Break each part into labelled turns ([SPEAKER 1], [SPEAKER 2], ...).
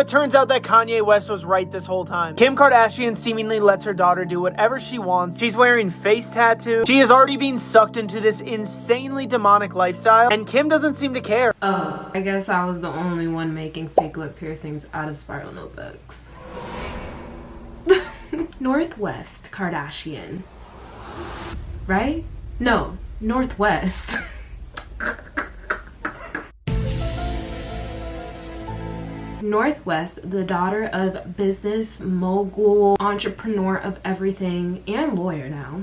[SPEAKER 1] it turns out that Kanye West was right this whole time. Kim Kardashian seemingly lets her daughter do whatever she wants. She's wearing face tattoos. She has already been sucked into this insanely demonic lifestyle, and Kim doesn't seem to care.
[SPEAKER 2] Oh, I guess I was the only one making fake lip piercings out of spiral notebooks. Northwest Kardashian. Right? No, Northwest. Northwest, the daughter of business mogul, entrepreneur of everything, and lawyer now,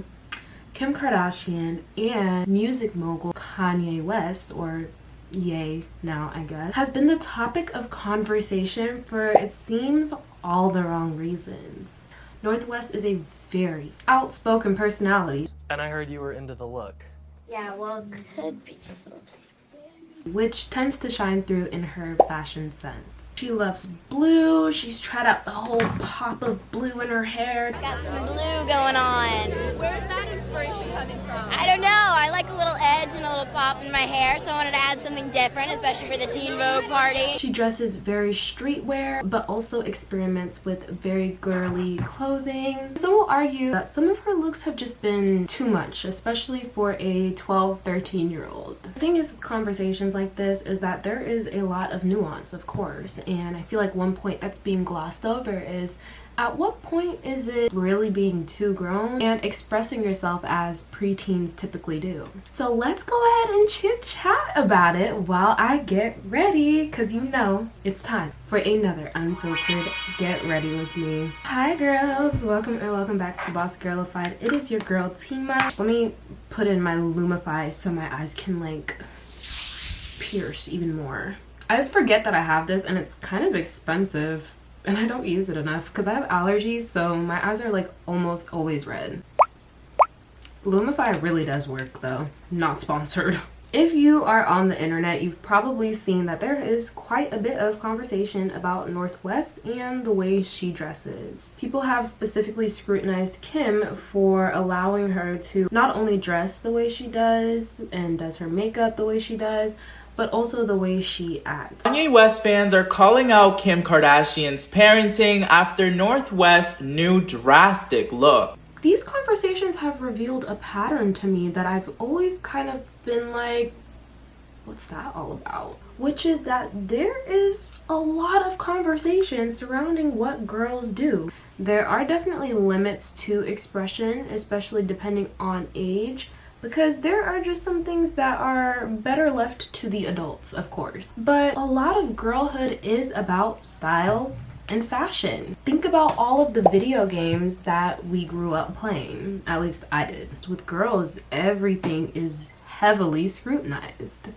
[SPEAKER 2] Kim Kardashian, and music mogul Kanye West, or Ye now I guess, has been the topic of conversation for, it seems, all the wrong reasons. Northwest is a very outspoken personality.
[SPEAKER 3] And I heard you were into the look.
[SPEAKER 4] Yeah, well, could be just a little bit.
[SPEAKER 2] Which tends to shine through in her fashion sense. She loves blue. She's tried out the whole pop of blue in her hair.
[SPEAKER 4] Got some blue going on.
[SPEAKER 5] Where's that inspiration coming from?
[SPEAKER 4] I don't know. I like a little edge and a little pop in my hair, so I wanted to add something different, especially for the Teen Vogue party.
[SPEAKER 2] She dresses very streetwear, but also experiments with very girly clothing. Some will argue that some of her looks have just been too much, especially for a 12, 13-year-old. The thing is with conversations like this is that there is a lot of nuance, of course, and I feel like one point that's being glossed over is, at what point is it really being too grown and expressing yourself as preteens typically do? So let's go ahead and chit chat about it while I get ready, because you know it's time for another unfiltered Get Ready With Me. Hi girls, welcome back to Boss Girlified. It is your girl Tima. Let me put in my Lumify so my eyes can like pierce even more. I forget that I have this and it's kind of expensive. And I don't use it enough because I have allergies, so my eyes are like almost always red. Lumify really does work though, not sponsored. If you are on the internet, you've probably seen that there is quite a bit of conversation about Northwest and the way she dresses. People have specifically scrutinized Kim for allowing her to not only dress the way she does and does her makeup the way she does, but also the way she acts.
[SPEAKER 6] Kanye West fans are calling out Kim Kardashian's parenting after Northwest's new drastic look.
[SPEAKER 2] These conversations have revealed a pattern to me that I've always kind of been like, what's that all about? Which is that there is a lot of conversation surrounding what girls do. There are definitely limits to expression, especially depending on age, because there are just some things that are better left to the adults, of course. But a lot of girlhood is about style and fashion. Think about all of the video games that we grew up playing. At least I did. With girls, everything is heavily scrutinized.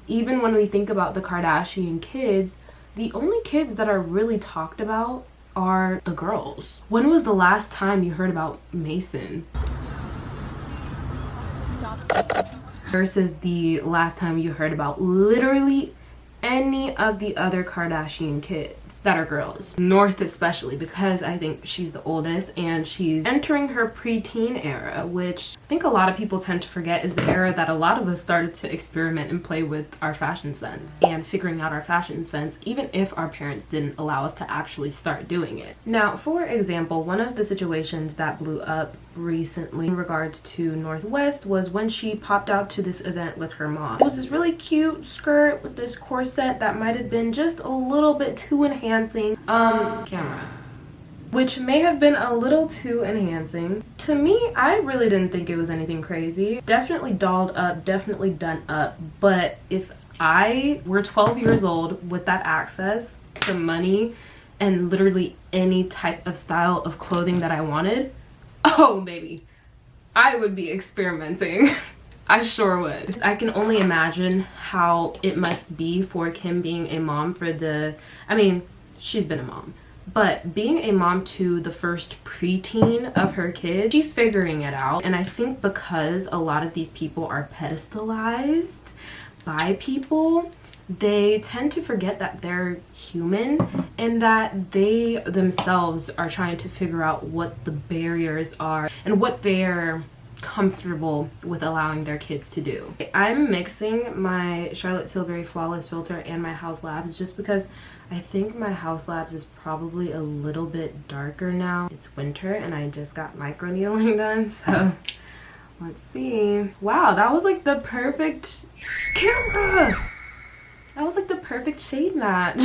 [SPEAKER 2] Even when we think about the Kardashian kids, the only kids that are really talked about are the girls. When was the last time you heard about Mason? Versus the last time you heard about literally any of the other Kardashian kids that are girls. North especially, because I think she's the oldest and she's entering her preteen era, which I think a lot of people tend to forget is the era that a lot of us started to experiment and play with our fashion sense and figuring out our fashion sense, even if our parents didn't allow us to actually start doing it. Now, for example, one of the situations that blew up recently in regards to Northwest was when she popped out to this event with her mom. It was this really cute skirt with this corset that might have been just a little bit too enhancing. Camera. Which may have been a little too enhancing. To me, I really didn't think it was anything crazy. Definitely dolled up, definitely done up, but if I were 12 years old with that access to money and literally any type of style of clothing that I wanted, oh baby, I would be experimenting. I sure would. I can only imagine how it must be for Kim being a mom I mean, she's been a mom, but being a mom to the first preteen of her kid, she's figuring it out. And I think because a lot of these people are pedestalized by people, they tend to forget that they're human and that they themselves are trying to figure out what the barriers are and what their comfortable with allowing their kids to do. I'm mixing my Charlotte Tilbury Flawless Filter and my House Labs just because I think my House Labs is probably a little bit darker now. It's winter and I just got micro needling done, so let's see. Wow, that was like the perfect camera. That was like the perfect shade match.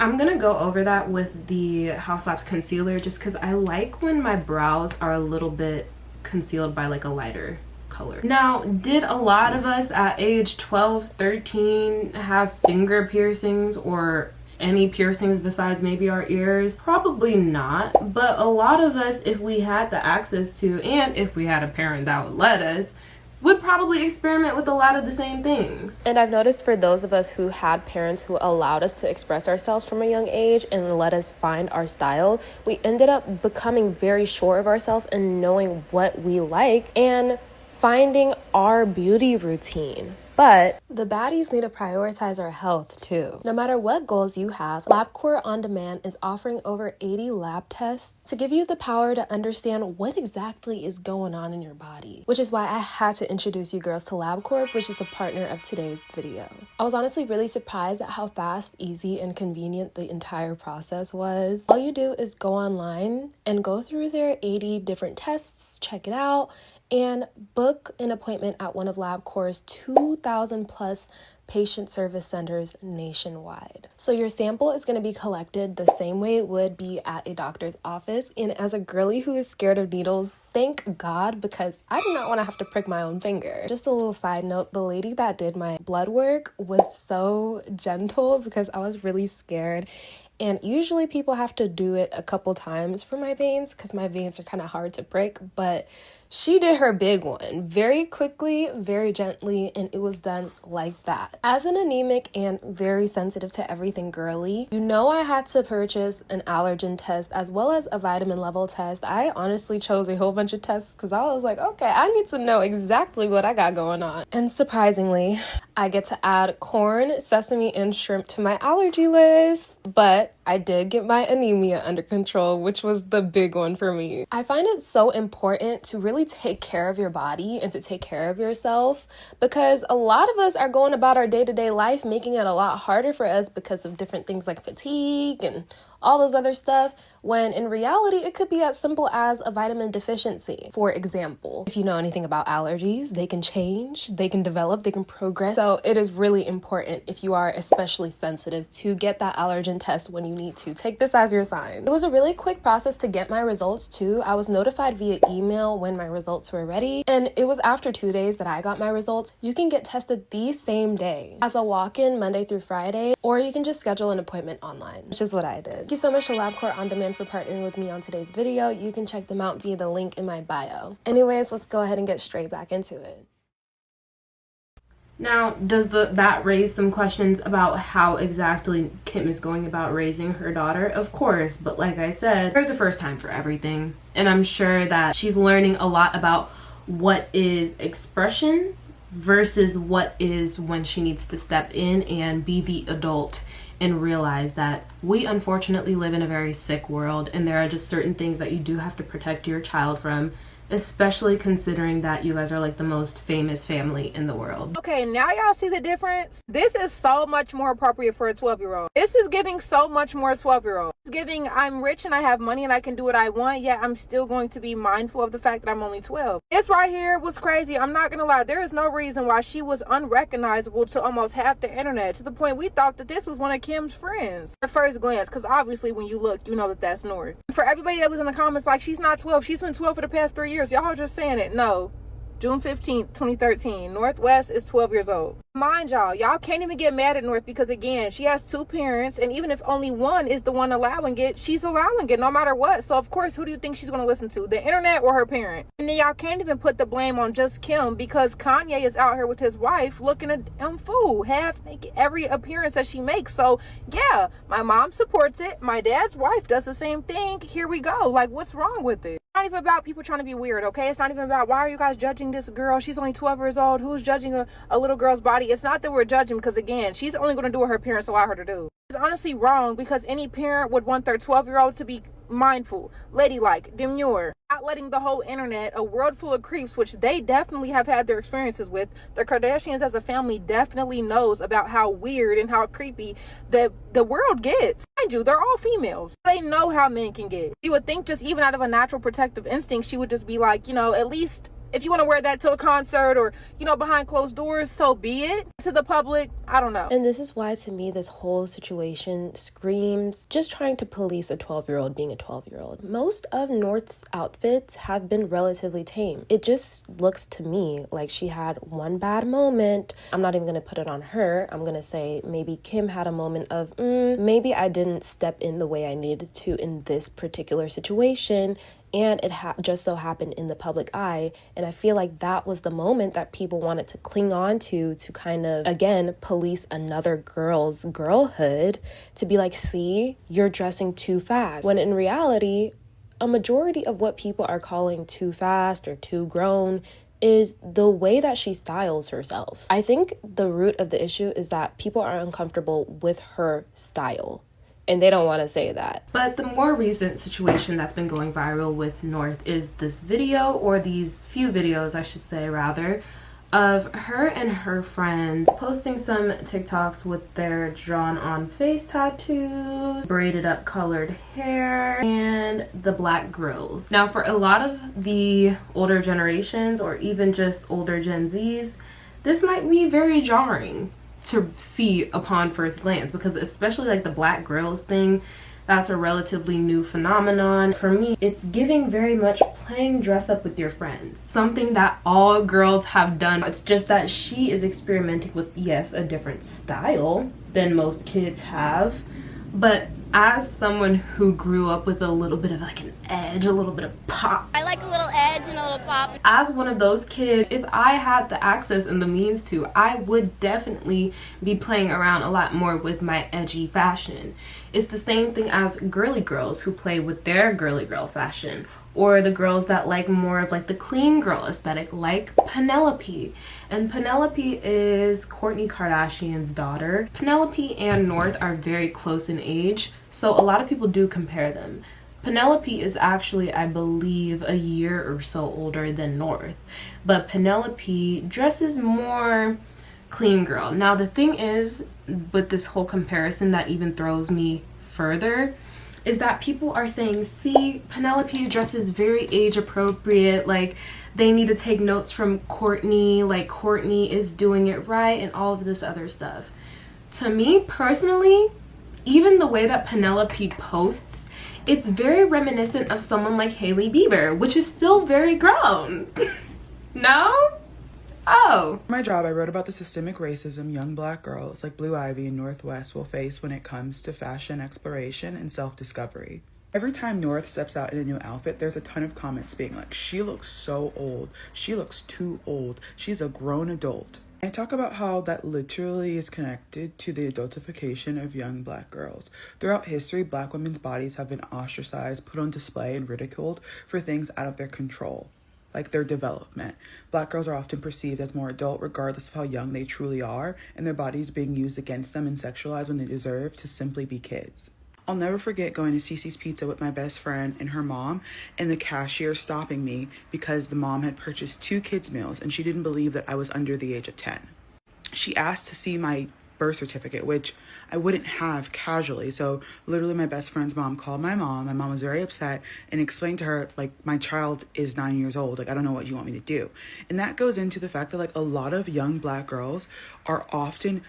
[SPEAKER 2] I'm gonna go over that with the House Labs concealer just because I like when my brows are a little bit concealed by like a lighter color. Now, did a lot of us at age 12, 13 have finger piercings or any piercings besides maybe our ears? Probably not, but a lot of us, if we had the access to, and if we had a parent that would let us, would probably experiment with a lot of the same things.
[SPEAKER 7] And I've noticed for those of us who had parents who allowed us to express ourselves from a young age and let us find our style, we ended up becoming very sure of ourselves and knowing what we like and finding our beauty routine. But the baddies need to prioritize our health too. No matter what goals you have, LabCorp On Demand is offering over 80 lab tests to give you the power to understand what exactly is going on in your body. Which is why I had to introduce you girls to LabCorp, which is the partner of today's video. I was honestly really surprised at how fast, easy, and convenient the entire process was. All you do is go online and go through their 80 different tests, check it out, and book an appointment at one of LabCorp's 2,000 plus patient service centers nationwide. So your sample is going to be collected the same way it would be at a doctor's office. And as a girly who is scared of needles, thank God, because I do not want to have to prick my own finger. Just a little side note, the lady that did my blood work was so gentle because I was really scared. And usually people have to do it a couple times for my veins because my veins are kind of hard to prick, but she did her big one very quickly, very gently, and it was done like that. As an anemic and very sensitive to everything girly, you know I had to purchase an allergen test as well as a vitamin level test. I honestly chose a whole bunch of tests because I was like, okay, I need to know exactly what I got going on. And surprisingly, I get to add corn, sesame, and shrimp to my allergy list, but I did get my anemia under control, which was the big one for me. I find it so important to really take care of your body and to take care of yourself because a lot of us are going about our day-to-day life making it a lot harder for us because of different things like fatigue and all those other stuff, when in reality, it could be as simple as a vitamin deficiency. For example, if you know anything about allergies, they can change, they can develop, they can progress. So it is really important if you are especially sensitive to get that allergen test when you need to. Take this as your sign. It was a really quick process to get my results too. I was notified via email when my results were ready, and it was after 2 days that I got my results. You can get tested the same day as a walk-in Monday through Friday, or you can just schedule an appointment online, which is what I did. Thank you so much to LabCorp On Demand for partnering with me on today's video. You can check them out via the link in my bio. Anyways, let's go ahead and get straight back into it.
[SPEAKER 2] Now, does that raise some questions about how exactly Kim is going about raising her daughter? Of course, but like I said, there's a first time for everything. And I'm sure that she's learning a lot about what is expression versus what is when she needs to step in and be the adult and realize that we unfortunately live in a very sick world and there are just certain things that you do have to protect your child from, especially considering that you guys are like the most famous family in the world.
[SPEAKER 8] Okay, now y'all see the difference? This is so much more appropriate for a 12-year-old. This is giving so much more 12-year-old. It's giving, I'm rich and I have money and I can do what I want, yet I'm still going to be mindful of the fact that I'm only 12. This right here was crazy. I'm not gonna lie. There is no reason why she was unrecognizable to almost half the internet, to the point we thought that this was one of Kim's friends at first glance, because obviously when you look, you know that that's North. For everybody that was in the comments like, she's not 12, she's been 12 for the past 3 years. Y'all are just saying it. No. June 15th, 2013. Northwest is 12 years old. Mind y'all can't even get mad at North because, again, she has two parents, and even if only one is the one allowing it, she's allowing it no matter what. So, of course, who do you think she's going to listen to? The internet or her parent? And then y'all can't even put the blame on just Kim because Kanye is out here with his wife looking a damn fool half every appearance that she makes. So, yeah, my mom supports it. My dad's wife does the same thing. Here we go. Like, what's wrong with it? It's not even about people trying to be weird, okay? It's not even about, why are you guys judging this girl? She's only 12 years old. Who's judging a little girl's body? It's not that we're judging because, again, she's only going to do what her parents allow her to do. It's honestly wrong because any parent would want their 12-year-old to be mindful, ladylike, demure. not letting the whole internet, a world full of creeps, which they definitely have had their experiences with. The Kardashians as a family definitely knows about how weird and how creepy the world gets. Mind you, they're all females. They know how men can get. You would think just even out of a natural protective instinct, she would just be like, you know, at least if you want to wear that to a concert or, you know, behind closed doors, so be it. To the public, I don't know.
[SPEAKER 7] And this is why, to me, this whole situation screams just trying to police a 12-year-old being a 12-year-old. Most of North's outfits have been relatively tame. It just looks to me like she had one bad moment. I'm not even going to put it on her. I'm going to say maybe Kim had a moment of, maybe I didn't step in the way I needed to in this particular situation. And it just so happened in the public eye. And I feel like that was the moment that people wanted to cling on to kind of, again, police another girl's girlhood, to be like, see, you're dressing too fast. When in reality, a majority of what people are calling too fast or too grown is the way that she styles herself. I think the root of the issue is that people are uncomfortable with her style. And they don't want to say that.
[SPEAKER 2] But the more recent situation that's been going viral with North is this video, or these few videos, I should say rather, of her and her friend posting some TikToks with their drawn on face tattoos, braided up colored hair, and the black grills. Now, for a lot of the older generations, or even just older Gen Zs, this might be very jarring to see upon first glance, because especially like the black grills thing, that's a relatively new phenomenon. For me, it's giving very much playing dress up with your friends, something that all girls have done. It's just that she is experimenting with, yes, a different style than most kids have, but as someone who grew up with a little bit of like an edge, a little bit of pop,
[SPEAKER 4] I like a little edge and a little pop.
[SPEAKER 2] as one of those kids, if I had the access and the means to, I would definitely be playing around a lot more with my edgy fashion. It's the same thing as girly girls who play with their girly girl fashion, or the girls that like more of like the clean girl aesthetic, like Penelope. And Penelope is Kourtney Kardashian's daughter. Penelope and North are very close in age, so a lot of people do compare them. Penelope is actually, I believe, a year or so older than North, but Penelope dresses more clean girl. Now, the thing is, with this whole comparison that even throws me further, is that people are saying, see, Penelope dresses very age appropriate, like they need to take notes from Kourtney, like Kourtney is doing it right, and all of this other stuff. To me personally, even the way that Penelope posts, it's very reminiscent of someone like Hailey Bieber, which is still very grown. No? Oh.
[SPEAKER 6] My job, I wrote about the systemic racism young black girls like Blue Ivy and Northwest will face when it comes to fashion exploration and self-discovery. Every time North steps out in a new outfit, there's a ton of comments being like, she looks so old, she looks too old, she's a grown adult. I talk about how that literally is connected to the adultification of young black girls. Throughout history, black women's bodies have been ostracized, put on display, and ridiculed for things out of their control, like their development. Black girls are often perceived as more adult regardless of how young they truly are, and their bodies being used against them and sexualized when they deserve to simply be kids. I'll never forget going to Cece's Pizza with my best friend and her mom, and the cashier stopping me because the mom had purchased 2 kids' meals and she didn't believe that I was under the age of 10. She asked to see my birth certificate, which I wouldn't have casually. So literally my best friend's mom called my mom. My mom was very upset and explained to her, like, my child is 9 years old. Like, I don't know what you want me to do. And that goes into the fact that, like, a lot of young black girls are often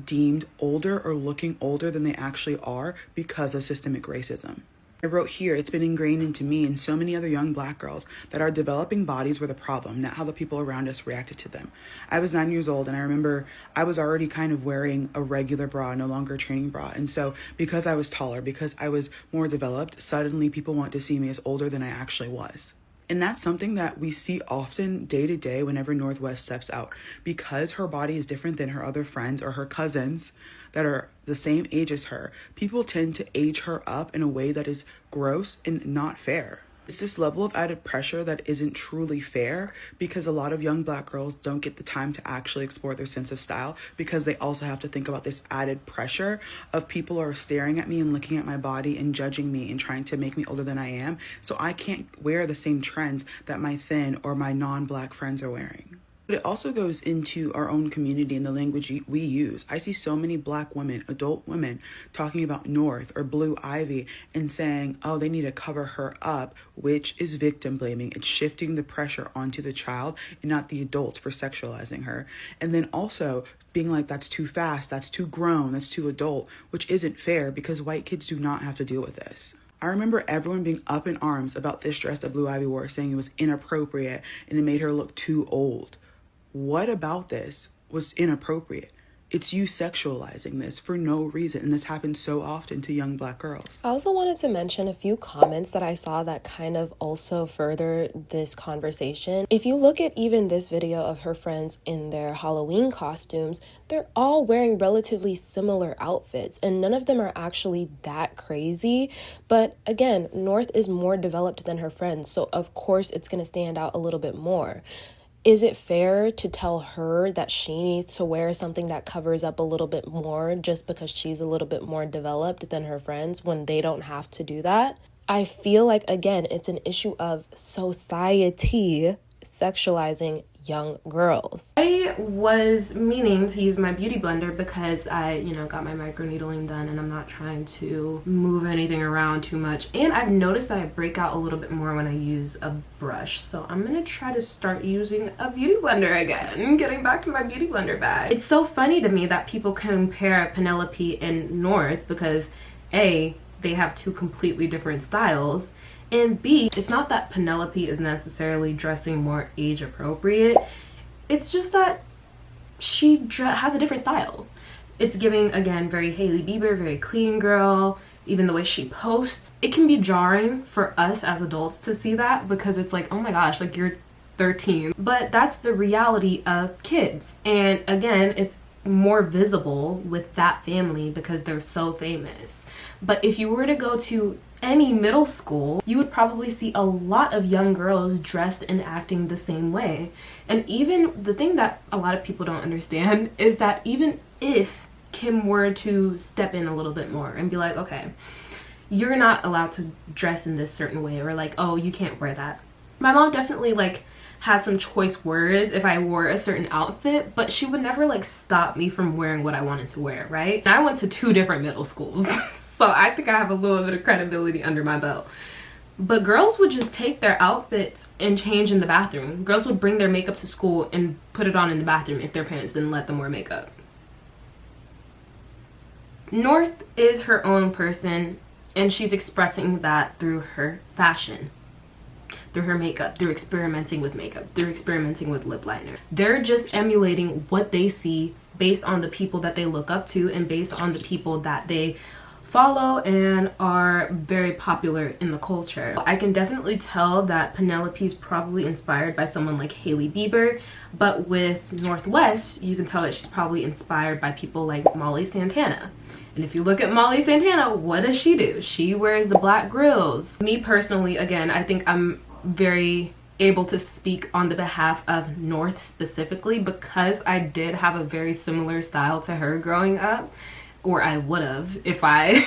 [SPEAKER 6] deemed older or looking older than they actually are because of systemic racism. I wrote here, it's been ingrained into me and so many other young black girls that our developing bodies were the problem, not how the people around us reacted to them. I was 9 years old and I remember I was already kind of wearing a regular bra, no longer a training bra. And so because I was taller, because I was more developed, suddenly people want to see me as older than I actually was. And that's something that we see often day to day whenever Northwest steps out. Because her body is different than her other friends or her cousins that are the same age as her, people tend to age her up in a way that is gross and not fair. It's this level of added pressure that isn't truly fair because a lot of young Black girls don't get the time to actually explore their sense of style because they also have to think about this added pressure of people are staring at me and looking at my body and judging me and trying to make me older than I am. So I can't wear the same trends that my thin or my non-Black friends are wearing. But it also goes into our own community and the language we use. I see so many Black women, adult women, talking about North or Blue Ivy and saying, oh, they need to cover her up, which is victim blaming. It's shifting the pressure onto the child and not the adults for sexualizing her. And then also being like, that's too fast, that's too grown, that's too adult, which isn't fair because white kids do not have to deal with this. I remember everyone being up in arms about this dress that Blue Ivy wore, saying it was inappropriate and it made her look too old. What about this was inappropriate? It's you sexualizing this for no reason, and this happens so often to young Black girls.
[SPEAKER 7] I also wanted to mention a few comments that I saw that kind of also further this conversation. If you look at even this video of her friends in their Halloween costumes, they're all wearing relatively similar outfits, and none of them are actually that crazy. But again, North is more developed than her friends, so of course it's going to stand out a little bit more. Is it fair to tell her that she needs to wear something that covers up a little bit more just because she's a little bit more developed than her friends when they don't have to do that? I feel like, again, it's an issue of society sexualizing young girls.
[SPEAKER 2] I was meaning to use my beauty blender because I, got my microneedling done and I'm not trying to move anything around too much. And I've noticed that I break out a little bit more when I use a brush. So I'm gonna try to start using a beauty blender again, getting back to my beauty blender bag. It's so funny to me that people compare Penelope and North because A, they have two completely different styles, and B, it's not that Penelope is necessarily dressing more age appropriate. It's just that she has a different style. It's giving, again, very Hailey Bieber, very clean girl, even the way she posts. It can be jarring for us as adults to see that because it's like, oh my gosh, like you're 13. But that's the reality of kids. And again, it's more visible with that family because they're so famous. But if you were to go to any middle school, you would probably see a lot of young girls dressed and acting the same way. And even the thing that a lot of people don't understand is that even if Kim were to step in a little bit more and be like, okay, you're not allowed to dress in this certain way, or like, oh, you can't wear that. My mom definitely had some choice words if I wore a certain outfit, but she would never stop me from wearing what I wanted to wear, right? And I went to 2 different middle schools. So I think I have a little bit of credibility under my belt. But girls would just take their outfits and change in the bathroom. Girls would bring their makeup to school and put it on in the bathroom if their parents didn't let them wear makeup. North is her own person, and she's expressing that through her fashion, through her makeup, through experimenting with makeup, through experimenting with lip liner. They're just emulating what they see based on the people that they look up to and based on the people that they follow and are very popular in the culture. I can definitely tell that Penelope is probably inspired by someone like Hailey Bieber, but with Northwest, you can tell that she's probably inspired by people like Molly Santana. And if you look at Molly Santana, what does she do? She wears the black grills. Me personally, again, I think I'm very able to speak on the behalf of North specifically because I did have a very similar style to her growing up. Or I would have if I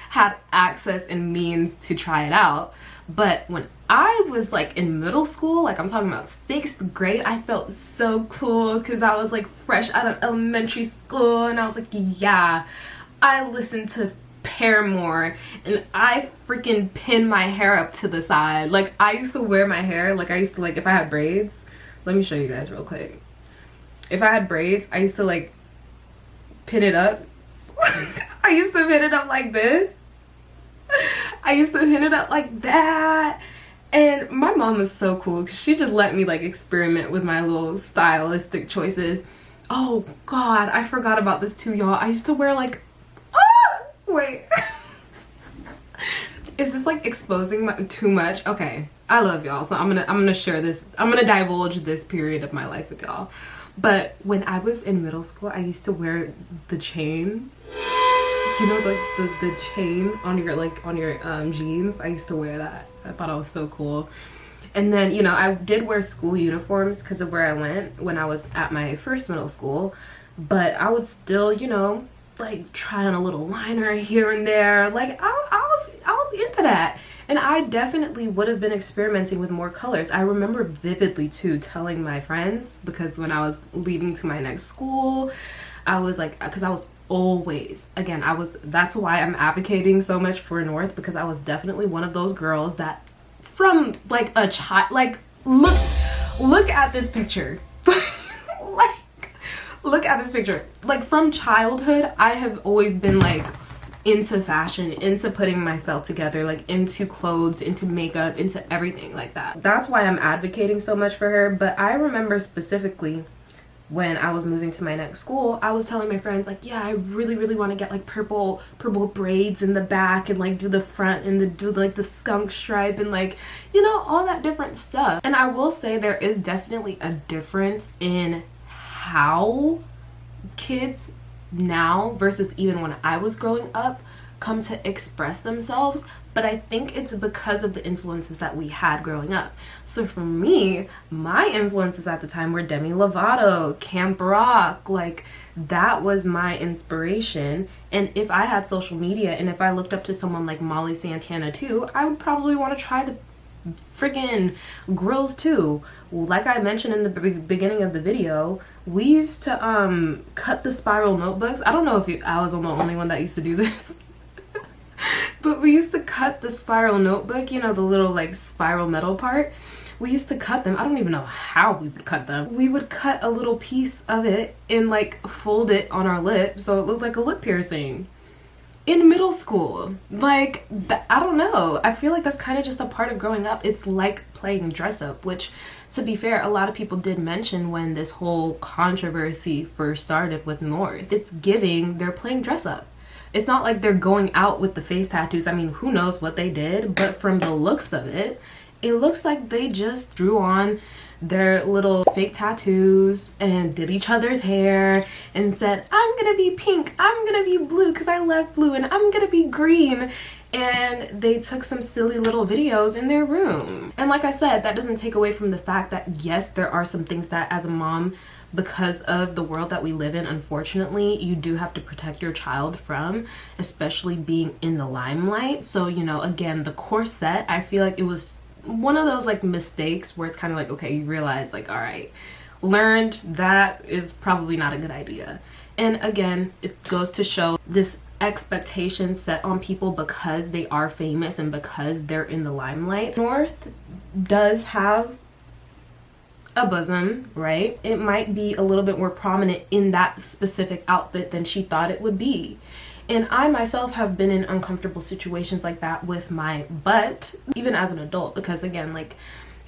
[SPEAKER 2] had access and means to try it out. But when I was in middle school, I'm talking about 6th grade, I felt so cool because I was fresh out of elementary school, and I was like, yeah, I listened to Paramore and I freaking pinned my hair up to the side. I used to wear my hair if I had braids. Let me show you guys real quick. If I had braids, I used to pin it up. I used to pin it up like this. I used to pin it up like that. And my mom was so cool because she just let me experiment with my little stylistic choices. Oh God, I forgot about this too, y'all. I used to wear wait. Is this exposing too much? Okay, I love y'all, so I'm gonna share this. I'm gonna divulge this period of my life with y'all. But when I was in middle school, I used to wear the chain You know, like the chain on your jeans. I used to wear that. I thought it was so cool. And then, you know, I did wear school uniforms because of where I went when I was at my first middle school. But I would still, you know, like try on a little liner here and there. Like I was into that. And I definitely would have been experimenting with more colors. I remember vividly too telling my friends, because when I was leaving to my next school, I was like, because I was always, again, that's why I'm advocating so much for North, because I was definitely one of those girls that from like a child, like look at this picture. Like, look at this picture. Like from childhood, I have always been like into fashion, into putting myself together, like into clothes, into makeup, into everything like that. That's why I'm advocating so much for her. But I remember specifically when I was moving to my next school, I was telling my friends like, yeah, I really want to get like purple braids in the back and like do the front and do like the skunk stripe and like, you know, all that different stuff. And I will say there is definitely a difference in how kids now versus even when I was growing up come to express themselves, but I think it's because of the influences that we had growing up. So for me, my influences at the time were Demi Lovato, Camp Rock, like that was my inspiration. And if I had social media and if I looked up to someone like Molly Santana too, I would probably want to try the freaking grills too. Like I mentioned in the beginning of the video, we used to cut the spiral notebooks. I don't know if I was the only one that used to do this. But we used to cut the spiral notebook, you know, the little like spiral metal part. We used to cut them. I don't even know how we would cut them. We would cut a little piece of it and like fold it on our lip so it looked like a lip piercing. In middle school, like, I don't know. I feel like that's kind of just a part of growing up. It's like playing dress up, which, to be fair, a lot of people did mention when this whole controversy first started with North. It's giving, they're playing dress up. It's not like they're going out with the face tattoos. I mean, who knows what they did, but from the looks of it, it looks like they just drew on their little fake tattoos and did each other's hair and said, I'm gonna be pink, I'm gonna be blue because I love blue, and I'm gonna be green. And they took some silly little videos in their room. And like I said, that doesn't take away from the fact that yes, there are some things that as a mom, because of the world that we live in, unfortunately, you do have to protect your child from, especially being in the limelight. So, you know, again, the corset, I feel like it was one of those like mistakes where it's kind of like, okay, you realize like, all right, learned that is probably not a good idea. And again, it goes to show this expectation set on people because they are famous and because they're in the limelight. North does have a bosom, right? It might be a little bit more prominent in that specific outfit than she thought it would be. And I myself have been in uncomfortable situations like that with my butt, even as an adult, because again, like,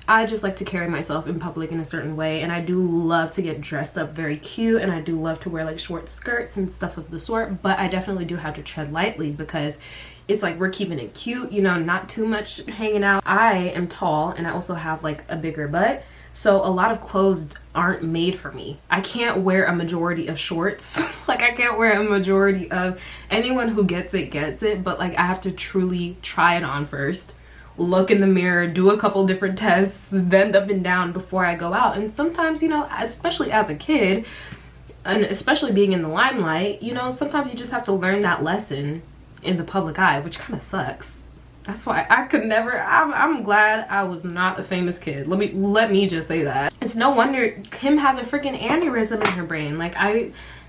[SPEAKER 2] I just like to carry myself in public in a certain way, and I do love to get dressed up very cute, and I do love to wear like short skirts and stuff of the sort, but I definitely do have to tread lightly because it's like we're keeping it cute, you know, not too much hanging out. I am tall and I also have like a bigger butt, so a lot of clothes aren't made for me. I can't wear a majority of shorts. Like I can't wear a majority of, anyone who gets it, but like I have to truly try it on first, look in the mirror, do a couple different tests, bend up and down before I go out. And sometimes, you know, especially as a kid, and especially being in the limelight, you know, sometimes you just have to learn that lesson in the public eye, which kind of sucks. That's why I could never, I'm glad I was not a famous kid. Let me just say that. It's no wonder Kim has a freaking aneurysm in her brain. Like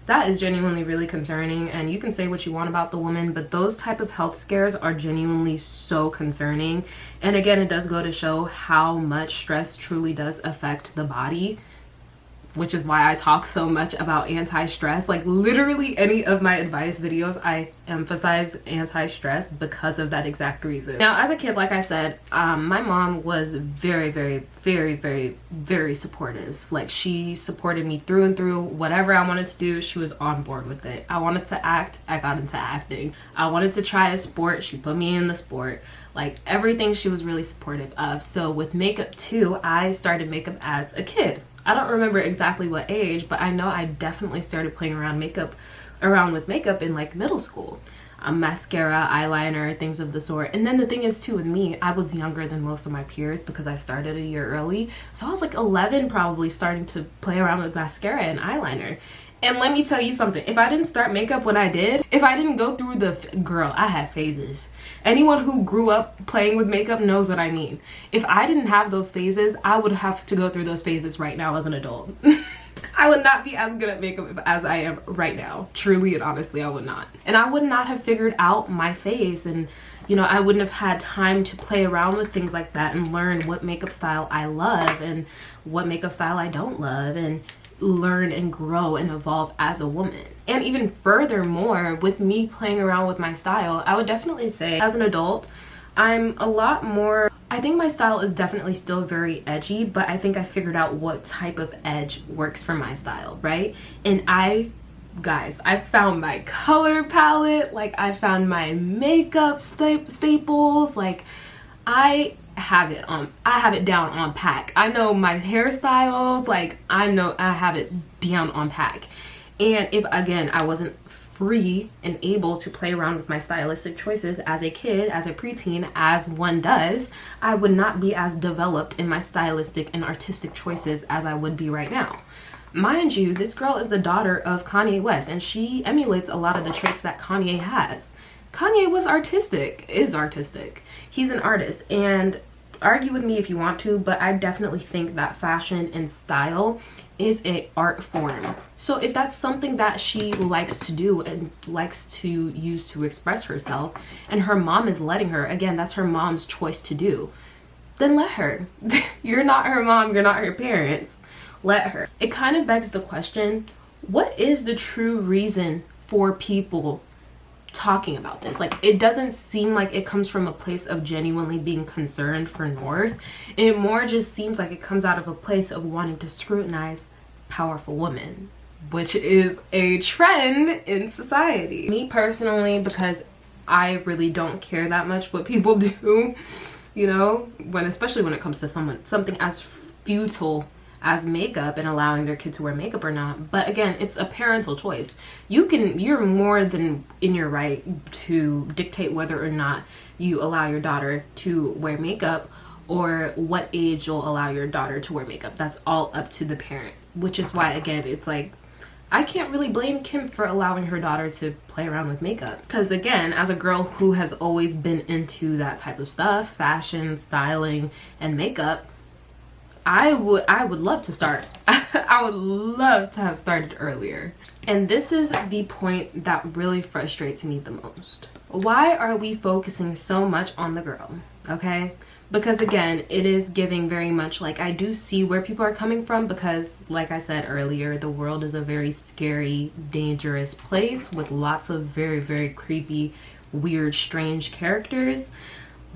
[SPEAKER 2] that is genuinely really concerning, and you can say what you want about the woman, but those type of health scares are genuinely so concerning. And again, it does go to show how much stress truly does affect the body, which is why I talk so much about anti-stress. Like literally any of my advice videos, I emphasize anti-stress because of that exact reason. Now, as a kid, like I said, my mom was very, very, very, very, very supportive. Like she supported me through and through. Whatever I wanted to do, she was on board with it. I wanted to act, I got into acting. I wanted to try a sport, she put me in the sport. Like everything she was really supportive of. So with makeup too, I started makeup as a kid. I don't remember exactly what age, but I know I definitely started playing around with makeup in like middle school. mascara, eyeliner, things of the sort. And then the thing is too, with me, I was younger than most of my peers because I started a year early. So I was like 11 probably starting to play around with mascara and eyeliner. And let me tell you something, if I didn't start makeup when I did, if I didn't go through girl, I had phases. Anyone who grew up playing with makeup knows what I mean. If I didn't have those phases, I would have to go through those phases right now as an adult. I would not be as good at makeup as I am right now. Truly and honestly, I would not. And I would not have figured out my face, and you know, I wouldn't have had time to play around with things like that and learn what makeup style I love and what makeup style I don't love, and learn and grow and evolve as a woman. And even furthermore, with me playing around with my style, I would definitely say as an adult, I'm a lot more, I think my style is definitely still very edgy, but I think I figured out what type of edge works for my style, right? And guys, I found my color palette, like I found my makeup staples, like I have it down on pack. I know my hairstyles, like I have it down on pack. And if again I wasn't free and able to play around with my stylistic choices as a kid, as a preteen, as one does, I would not be as developed in my stylistic and artistic choices as I would be right now. Mind you, this girl is the daughter of Kanye West, and she emulates a lot of the traits that Kanye has. Kanye was is artistic. He's an artist, and argue with me if you want to, but I definitely think that fashion and style is an art form. So if that's something that she likes to do and likes to use to express herself, and her mom is letting her, again, that's her mom's choice to do, then let her. You're not her mom, you're not her parents. Let her. It kind of begs the question, what is the true reason for people talking about this? Like, it doesn't seem like it comes from a place of genuinely being concerned for North. It more just seems like it comes out of a place of wanting to scrutinize powerful women, which is a trend in society. Me personally, because I really don't care that much what people do, you know, especially when it comes to something as futile as makeup and allowing their kid to wear makeup or not. But again, it's a parental choice. You're more than in your right to dictate whether or not you allow your daughter to wear makeup or what age you'll allow your daughter to wear makeup. That's all up to the parent, which is why, again, it's like, I can't really blame Kim for allowing her daughter to play around with makeup. Because again, as a girl who has always been into that type of stuff, fashion, styling, and makeup, I would love to start. I would love to have started earlier. And this is the point that really frustrates me the most. Why are we focusing so much on the girl? Okay? Because again, it is giving very much like, I do see where people are coming from, because like I said earlier, the world is a very scary, dangerous place with lots of very, very creepy, weird, strange characters.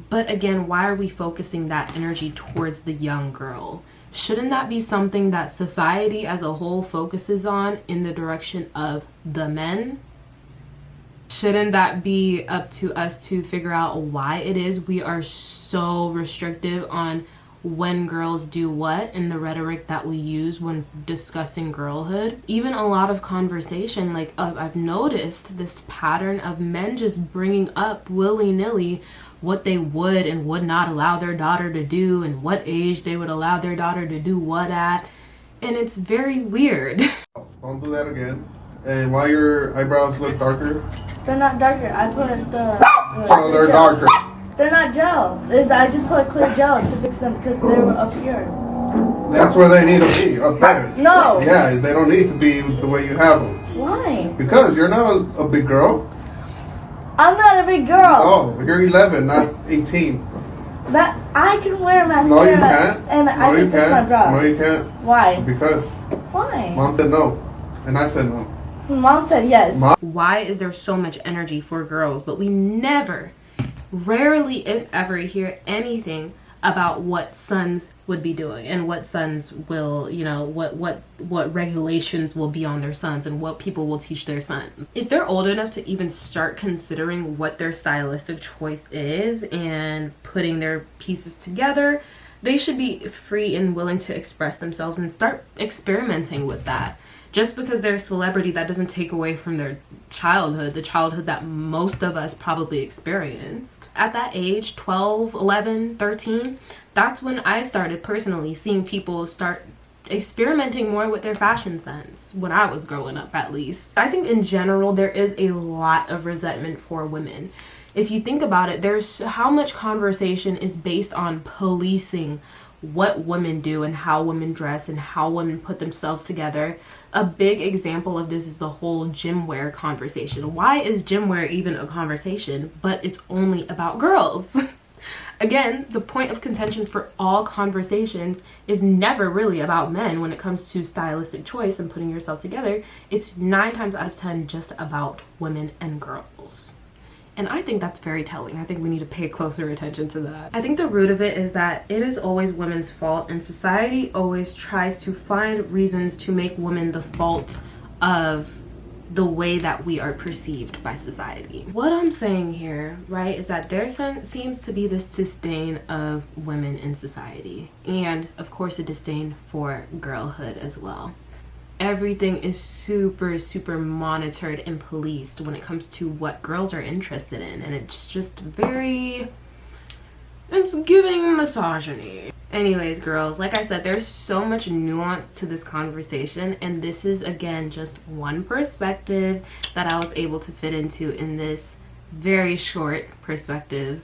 [SPEAKER 2] But again, why are we focusing that energy towards the young girl? Shouldn't that be something that society as a whole focuses on in the direction of the men? Shouldn't that be up to us to figure out why it is we are so restrictive on when girls do what in the rhetoric that we use when discussing girlhood? Even a lot of conversation, like I've noticed this pattern of men just bringing up willy-nilly what they would and would not allow their daughter to do and what age they would allow their daughter to do what at. And it's very weird.
[SPEAKER 9] Don't do that again. And why your eyebrows look darker?
[SPEAKER 10] They're not darker. I put the
[SPEAKER 9] So they're
[SPEAKER 10] gel.
[SPEAKER 9] darker.
[SPEAKER 10] They're not gel. I just put clear gel to fix them because they were up here.
[SPEAKER 9] That's where they need to be, up there.
[SPEAKER 10] No.
[SPEAKER 9] Yeah, they don't need to be the way you have them.
[SPEAKER 10] Why?
[SPEAKER 9] Because you're not a big girl.
[SPEAKER 10] I'm not a big girl.
[SPEAKER 9] Oh, you're 11, not 18.
[SPEAKER 10] That I can wear mascara.
[SPEAKER 9] No, you can't.
[SPEAKER 10] And
[SPEAKER 9] no,
[SPEAKER 10] I can fix my brows.
[SPEAKER 9] No, you can't.
[SPEAKER 10] Why?
[SPEAKER 9] Because
[SPEAKER 10] Why?
[SPEAKER 9] Mom said no, and I said no.
[SPEAKER 10] Mom said yes.
[SPEAKER 2] Why is there so much energy for girls, but we never, rarely if ever, hear anything about what sons would be doing and what sons will, you know, what regulations will be on their sons and what people will teach their sons. If they're old enough to even start considering what their stylistic choice is and putting their pieces together, they should be free and willing to express themselves and start experimenting with that. Just because they're a celebrity, that doesn't take away from their childhood, the childhood that most of us probably experienced. At that age, 12, 11, 13, that's when I started personally seeing people start experimenting more with their fashion sense, when I was growing up at least. I think in general there is a lot of resentment for women. If you think about it, there's how much conversation is based on policing what women do and how women dress and how women put themselves together. A big example of this is the whole gym wear conversation. Why is gym wear even a conversation, but it's only about girls? Again, the point of contention for all conversations is never really about men when it comes to stylistic choice and putting yourself together. It's 9 times out of 10 just about women and girls. And I think that's very telling. I think we need to pay closer attention to that. I think the root of it is that it is always women's fault, and society always tries to find reasons to make women the fault of the way that we are perceived by society. What I'm saying here, right, is that there seems to be this disdain of women in society, and of course a disdain for girlhood as well. Everything is super monitored and policed when it comes to what girls are interested in, and it's just it's giving misogyny. Anyways, girls, like I said, there's so much nuance to this conversation, and this is again just one perspective that I was able to fit into in this very short perspective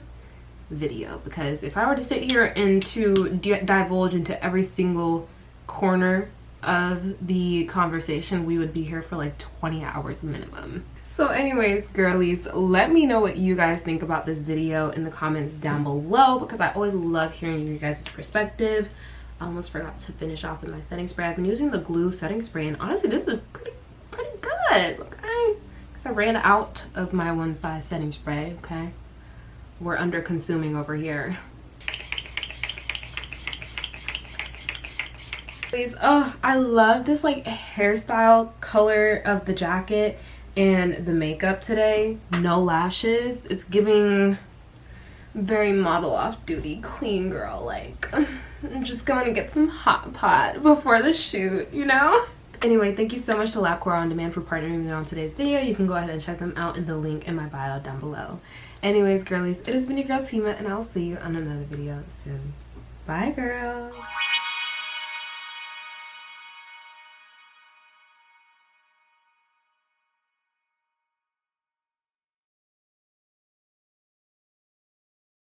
[SPEAKER 2] video, because if I were to sit here and to divulge into every single corner of the conversation, we would be here for like 20 hours minimum. So anyways, girlies, let me know what you guys think about this video in the comments down below, because I always love hearing you guys' perspective. I almost forgot to finish off with my setting spray. I've been using the glue setting spray, and honestly this is pretty good, okay? Because I ran out of my one size setting spray, okay? We're under consuming over here. Oh, I love this like hairstyle color of the jacket and the makeup today. No lashes. It's giving very model off duty, clean girl, like I'm just going to get some hot pot before the shoot, you know? Anyway, thank you so much to LabCorp On Demand for partnering with me on today's video. You can go ahead and check them out in the link in my bio down below. Anyways, girlies, it has been your girl Tima, and I'll see you on another video soon. Bye, girls.